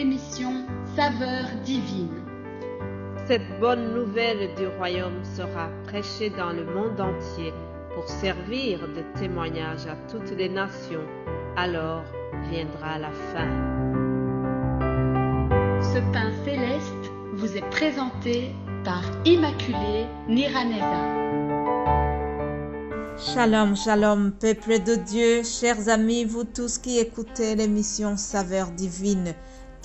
l'émission Saveurs divines. Cette bonne nouvelle du royaume sera prêchée dans le monde entier pour servir de témoignage à toutes les nations. Alors viendra la fin. Ce pain céleste vous est présenté par Immaculée Niraneza. Shalom, shalom, peuple de Dieu, chers amis, vous tous qui écoutez l'émission Saveurs divines,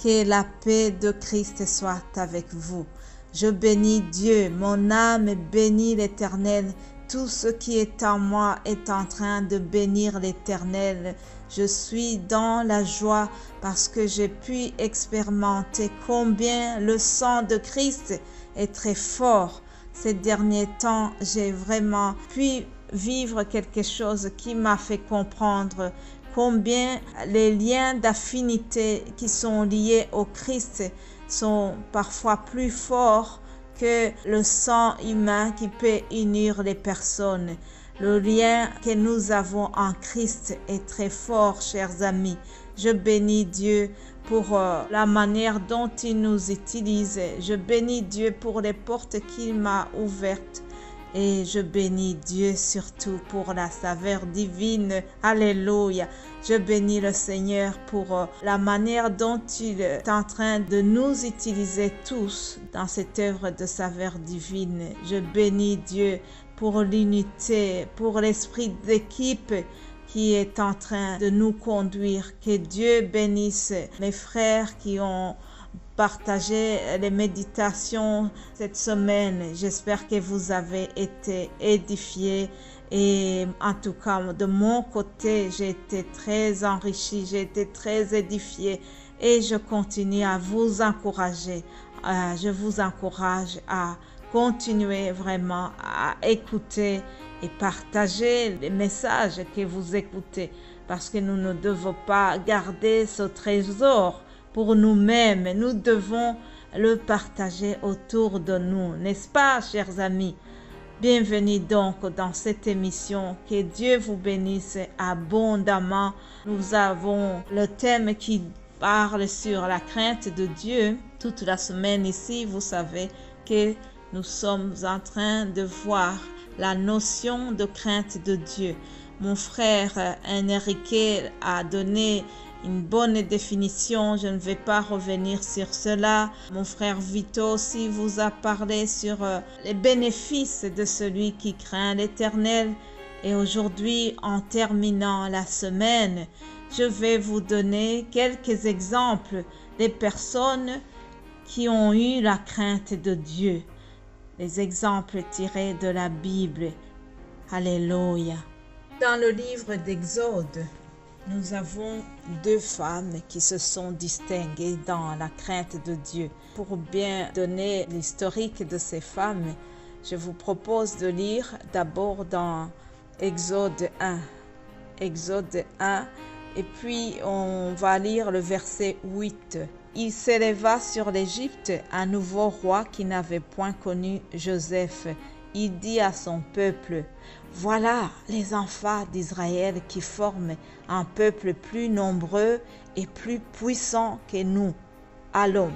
que la paix de Christ soit avec vous. Je bénis Dieu, mon âme bénit l'Éternel, tout ce qui est en moi est en train de bénir l'Éternel. Je suis dans la joie parce que j'ai pu expérimenter combien le sang de Christ est très fort. Ces derniers temps, j'ai vraiment pu vivre quelque chose qui m'a fait comprendre combien les liens d'affinité qui sont liés au Christ sont parfois plus forts que le sang humain qui peut unir les personnes. Le lien que nous avons en Christ est très fort, chers amis. Je bénis Dieu pour la manière dont il nous utilise. Je bénis Dieu pour les portes qu'il m'a ouvertes. Et je bénis Dieu surtout pour la saveur divine. Alléluia. Je bénis le Seigneur pour la manière dont il est en train de nous utiliser tous dans cette œuvre de saveur divine. Je bénis Dieu pour l'unité, pour l'esprit d'équipe qui est en train de nous conduire. Que Dieu bénisse mes frères qui ont partagé les méditations cette semaine. J'espère que vous avez été édifiés et en tout cas de mon côté j'ai été très enrichi, j'ai été très édifié et je continue à vous encourager. Je vous encourage à continuer vraiment à écouter et partager les messages que vous écoutez parce que nous ne devons pas garder ce trésor pour nous-mêmes. Nous devons le partager autour de nous, n'est-ce pas, chers amis? Bienvenue donc dans cette émission. Que Dieu vous bénisse abondamment. Nous avons le thème qui parle sur la crainte de Dieu. Toute la semaine ici, vous savez que nous sommes en train de voir la notion de crainte de Dieu. Mon frère Enrique a donné une bonne définition, je ne vais pas revenir sur cela. Mon frère Vito aussi vous a parlé sur les bénéfices de celui qui craint l'Éternel. Et aujourd'hui, en terminant la semaine, je vais vous donner quelques exemples des personnes qui ont eu la crainte de Dieu. Les exemples tirés de la Bible. Alléluia. Dans le livre d'Exode, nous avons deux femmes qui se sont distinguées dans la crainte de Dieu. Pour bien donner l'historique de ces femmes, je vous propose de lire d'abord dans Exode 1. Exode 1, et puis on va lire le verset 8. Il s'éleva sur l'Égypte un nouveau roi qui n'avait point connu Joseph. Il dit à son peuple: voilà les enfants d'Israël qui forment un peuple plus nombreux et plus puissant que nous. Allons,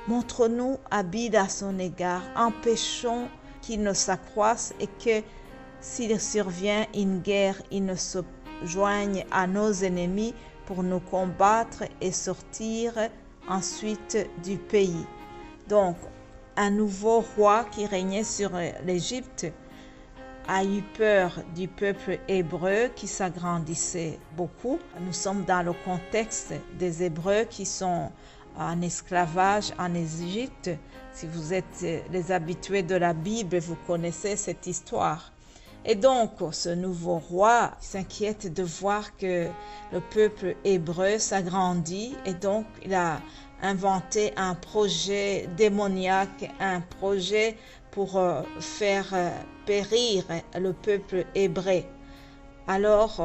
montre-nous habile à son égard, empêchons qu'il ne s'accroisse et que, s'il survient une guerre, il ne se joigne à nos ennemis pour nous combattre et sortir ensuite du pays. Donc, un nouveau roi qui régnait sur l'Égypte a eu peur du peuple hébreu qui s'agrandissait beaucoup. Nous sommes dans le contexte des Hébreux qui sont en esclavage en Égypte. Si vous êtes les habitués de la Bible, vous connaissez cette histoire. Et donc, ce nouveau roi s'inquiète de voir que le peuple hébreu s'agrandit et donc il a inventé un projet démoniaque, un projet pour faire périr le peuple hébreu. Alors,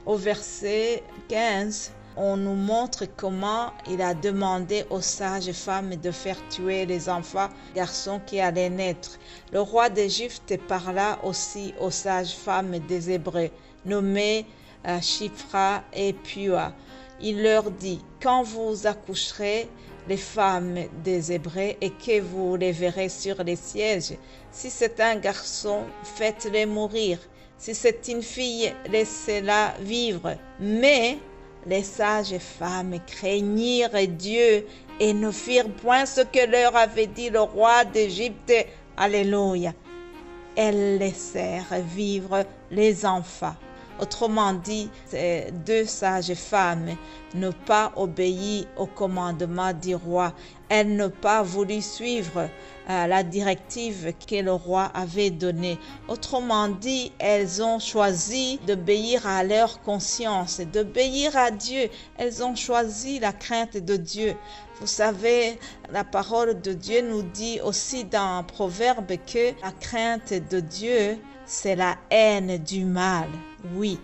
au verset 15, on nous montre comment il a demandé aux sages femmes de faire tuer les enfants garçons qui allaient naître. Le roi d'Égypte parla aussi aux sages femmes des Hébreux, nommées Shifra et Pua. il leur dit, quand vous accoucherez les femmes des Hébreux et que vous les verrez sur les sièges, si c'est un garçon, faites-les mourir. Si c'est une fille, laissez-la vivre. Mais les sages femmes craignirent Dieu et ne firent point ce que leur avait dit le roi d'Égypte. Alléluia. Elles laissèrent vivre les enfants. Autrement dit, ces deux sages femmes n'ont pas obéi au commandement du roi. Elles n'ont pas voulu suivre la directive que le roi avait donnée. Autrement dit, elles ont choisi d'obéir à leur conscience, d'obéir à Dieu. Elles ont choisi la crainte de Dieu. Vous savez, la parole de Dieu nous dit aussi dans Proverbe que la crainte de Dieu, c'est la haine du mal. Oui,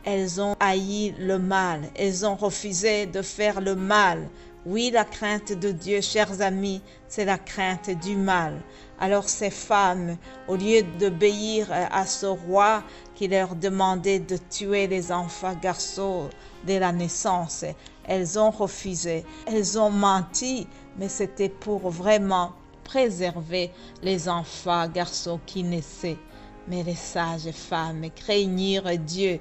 elles ont haï le mal. Elles ont refusé de faire le mal. Oui, la crainte de Dieu, chers amis, c'est la crainte du mal. Alors ces femmes, au lieu d'obéir à ce roi qui leur demandait de tuer les enfants garçons dès la naissance, elles ont refusé. Elles ont menti, mais c'était pour vraiment préserver les enfants garçons qui naissaient. Mais les sages femmes craignirent Dieu.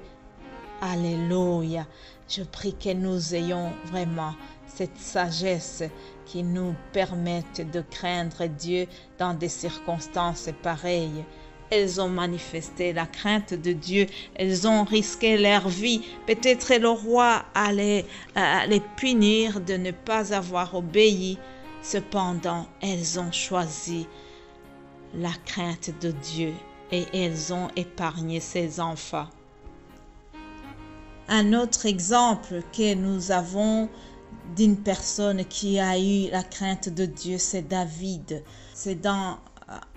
Alléluia. Je prie que nous ayons vraiment cette sagesse qui nous permette de craindre Dieu dans des circonstances pareilles. Elles ont manifesté la crainte de Dieu. Elles ont risqué leur vie. Peut-être le roi allait les punir de ne pas avoir obéi. Cependant, elles ont choisi la crainte de Dieu et elles ont épargné ses enfants. Un autre exemple que nous avons d'une personne qui a eu la crainte de Dieu, c'est David. C'est dans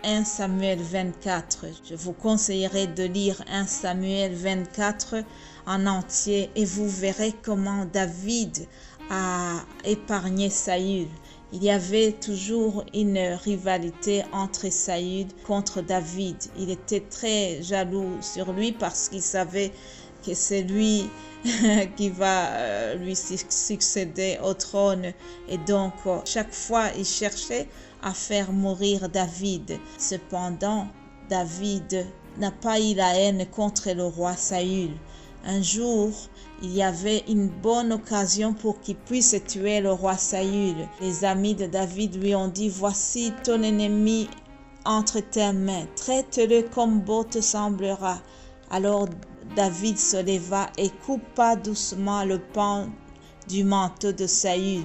1 Samuel 24. Je vous conseillerais de lire 1 Samuel 24 en entier et vous verrez comment David a épargné Saül. Il y avait toujours une rivalité entre Saül contre David. Il était très jaloux sur lui parce qu'il savait que c'est lui qui va lui succéder au trône. Et donc, chaque fois, il cherchait à faire mourir David. Cependant, David n'a pas eu la haine contre le roi Saül. Un jour, il y avait une bonne occasion pour qu'il puisse tuer le roi Saül. Les amis de David lui ont dit, voici ton ennemi entre tes mains, traite-le comme bon te semblera. Alors David se leva et coupa doucement le pan du manteau de Saül.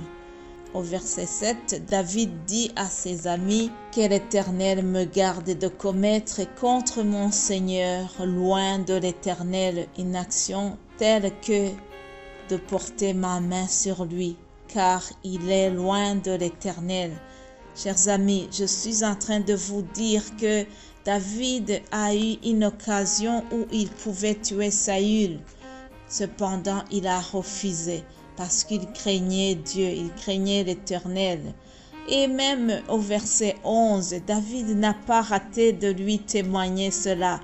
Au verset 7, David dit à ses amis, que l'Éternel me garde de commettre contre mon Seigneur, loin de l'Éternel, une action telle que de porter ma main sur lui, car il est loin de l'Éternel. Chers amis, je suis en train de vous dire que David a eu une occasion où il pouvait tuer Saül. Cependant, il a refusé parce qu'il craignait Dieu, il craignait l'Éternel. Et même au verset 11, David n'a pas raté de lui témoigner cela.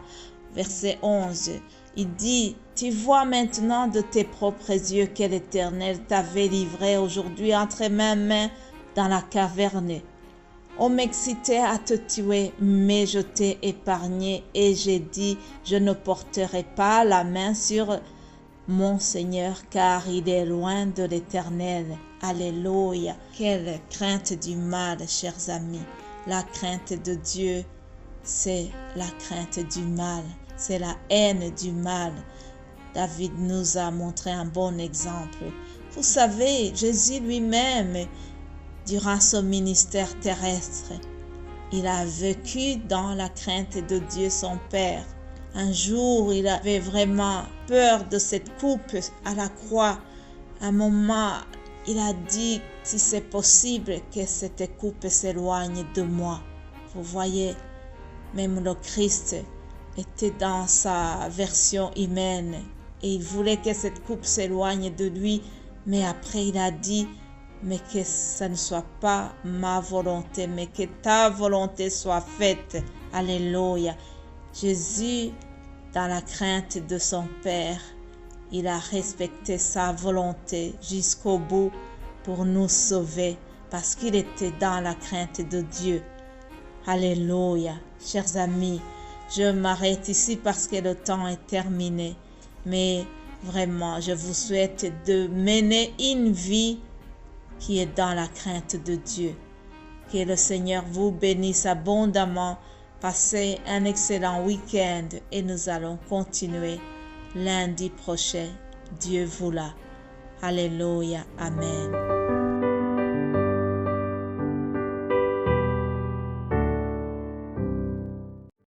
Verset 11, il dit, « Tu vois maintenant de tes propres yeux que l'Éternel t'avait livré aujourd'hui entre mes mains dans la caverne. On m'excitait à te tuer, mais je t'ai épargné et j'ai dit, je ne porterai pas la main sur mon Seigneur, car il est loin de l'Éternel. » Alléluia. Quelle crainte du mal, chers amis. La crainte de Dieu, c'est la crainte du mal. C'est la haine du mal. David nous a montré un bon exemple. Vous savez, Jésus lui-même, durant son ministère terrestre, il a vécu dans la crainte de Dieu son Père. Un jour, il avait vraiment peur de cette coupe à la croix. À un moment, il a dit, si c'est possible, que cette coupe s'éloigne de moi. Vous voyez, même le Christ était dans sa version humaine et il voulait que cette coupe s'éloigne de lui, mais après il a dit, mais que ça ne soit pas ma volonté, mais que ta volonté soit faite. Alléluia. Jésus, dans la crainte de son Père, il a respecté sa volonté jusqu'au bout pour nous sauver parce qu'il était dans la crainte de Dieu. Alléluia. Chers amis, je m'arrête ici parce que le temps est terminé. Mais vraiment, je vous souhaite de mener une vie qui est dans la crainte de Dieu. Que le Seigneur vous bénisse abondamment. Passez un excellent week-end et nous allons continuer lundi prochain. Dieu vous l'a. Alléluia. Amen.